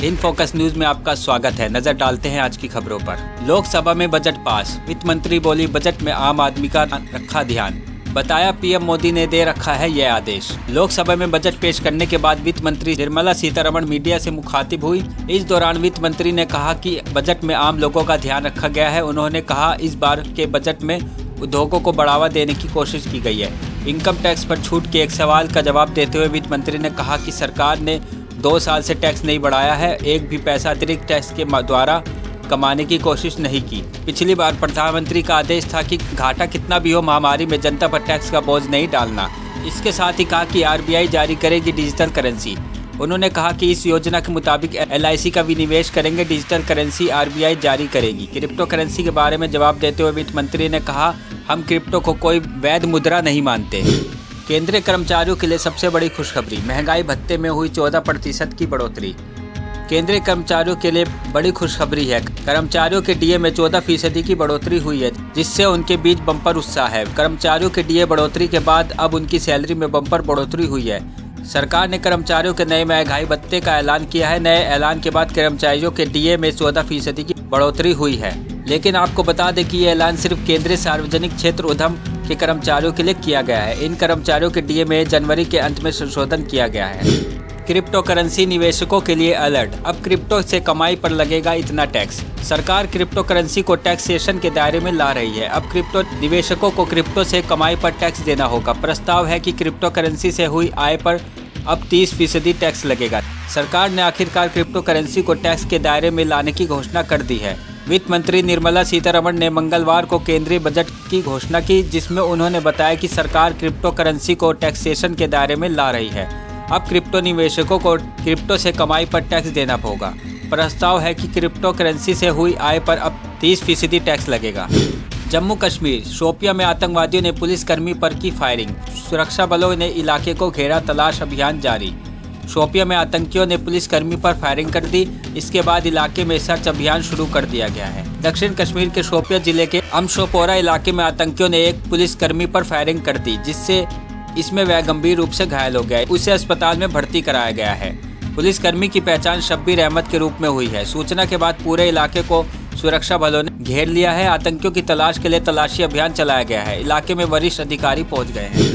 In focus news में आपका स्वागत है। नजर डालते हैं आज की खबरों पर। लोकसभा में बजट पास, वित्त मंत्री बोली बजट में आम आदमी का रखा ध्यान। बताया पीएम मोदी ने दे रखा है यह आदेश। लोकसभा में बजट पेश करने के बाद वित्त मंत्री निर्मला सीतारमण मीडिया से मुखातिब हुई। इस दौरान वित्त मंत्री ने कहा कि बजट में आम लोगों का ध्यान रखा गया है। उन्होंने कहा इस बार के बजट में उद्योगों को बढ़ावा देने की कोशिश की गई है। इनकम टैक्स पर छूट के एक सवाल का जवाब देते हुए वित्त मंत्री ने कहा कि सरकार ने 2 साल से टैक्स नहीं बढ़ाया है। एक भी पैसा अतिरिक्त टैक्स के द्वारा कमाने की कोशिश नहीं की। पिछली बार प्रधानमंत्री का आदेश था कि घाटा कितना भी हो, महामारी में जनता पर टैक्स का बोझ नहीं डालना। इसके साथ ही कहा कि आरबीआई जारी करेगी डिजिटल करेंसी। उन्होंने कहा कि इस योजना के मुताबिक एलआईसी का विनिवेश करेंगे। डिजिटल करेंसी आरबीआई जारी करेगी। क्रिप्टो करेंसी के बारे में जवाब देते हुए वित्त मंत्री ने कहा, हम क्रिप्टो को कोई वैध मुद्रा नहीं मानते। केंद्रीय कर्मचारियों के लिए सबसे बड़ी खुशखबरी, महंगाई भत्ते में हुई 14% की बढ़ोतरी। केंद्रीय कर्मचारियों के लिए बड़ी खुशखबरी है। कर्मचारियों के डीए में 14% की बढ़ोतरी हुई है, जिससे उनके बीच बम्पर उत्साह है। कर्मचारियों के डीए बढ़ोतरी के बाद अब उनकी सैलरी में बम्पर बढ़ोतरी हुई है। सरकार ने कर्मचारियों के नए महंगाई भत्ते का ऐलान किया है। नए ऐलान के बाद कर्मचारियों के डीए में 14% की बढ़ोतरी हुई है। लेकिन आपको बता दें कि ये ऐलान सिर्फ केंद्रीय सार्वजनिक क्षेत्र उद्यम के कर्मचारियों के लिए किया गया है। इन कर्मचारियों के डीए में जनवरी के अंत में संशोधन किया गया है। क्रिप्टो करेंसी निवेशकों के लिए अलर्ट, अब क्रिप्टो से कमाई पर लगेगा इतना टैक्स। सरकार क्रिप्टो करेंसी को टैक्सेशन के दायरे में ला रही है। अब क्रिप्टो निवेशकों को क्रिप्टो से कमाई पर टैक्स देना होगा। प्रस्ताव है कि क्रिप्टो करेंसी से हुई आय पर अब 30% टैक्स लगेगा। सरकार ने आखिरकार क्रिप्टो करेंसी को टैक्स के दायरे में लाने की घोषणा कर दी है। वित्त मंत्री निर्मला सीतारमण ने मंगलवार को केंद्रीय बजट की घोषणा की, जिसमें उन्होंने बताया कि सरकार क्रिप्टो करेंसी को टैक्सेशन के दायरे में ला रही है। अब क्रिप्टो निवेशकों को क्रिप्टो से कमाई पर टैक्स देना होगा। प्रस्ताव है कि क्रिप्टो करेंसी से हुई आय पर अब 30% टैक्स लगेगा। जम्मू कश्मीर, शोपियां में आतंकवादियों ने पुलिसकर्मी पर की फायरिंग। सुरक्षा बलों ने इलाके को घेरा, तलाश अभियान जारी। शोपियां में आतंकियों ने पुलिसकर्मी पर फायरिंग कर दी। इसके बाद इलाके में सर्च अभियान शुरू कर दिया गया है। दक्षिण कश्मीर के शोपियां जिले के अमशोपोरा इलाके में आतंकियों ने एक पुलिसकर्मी पर फायरिंग कर दी, जिससे इसमें वह गंभीर रूप से घायल हो गया। उसे अस्पताल में भर्ती कराया गया है। पुलिसकर्मी की पहचान शब्बीर अहमद के रूप में हुई है। सूचना के बाद पूरे इलाके को सुरक्षा बलों ने घेर लिया है। आतंकियों की तलाश के लिए तलाशी अभियान चलाया गया है। इलाके में वरिष्ठ अधिकारी पहुंच गए हैं।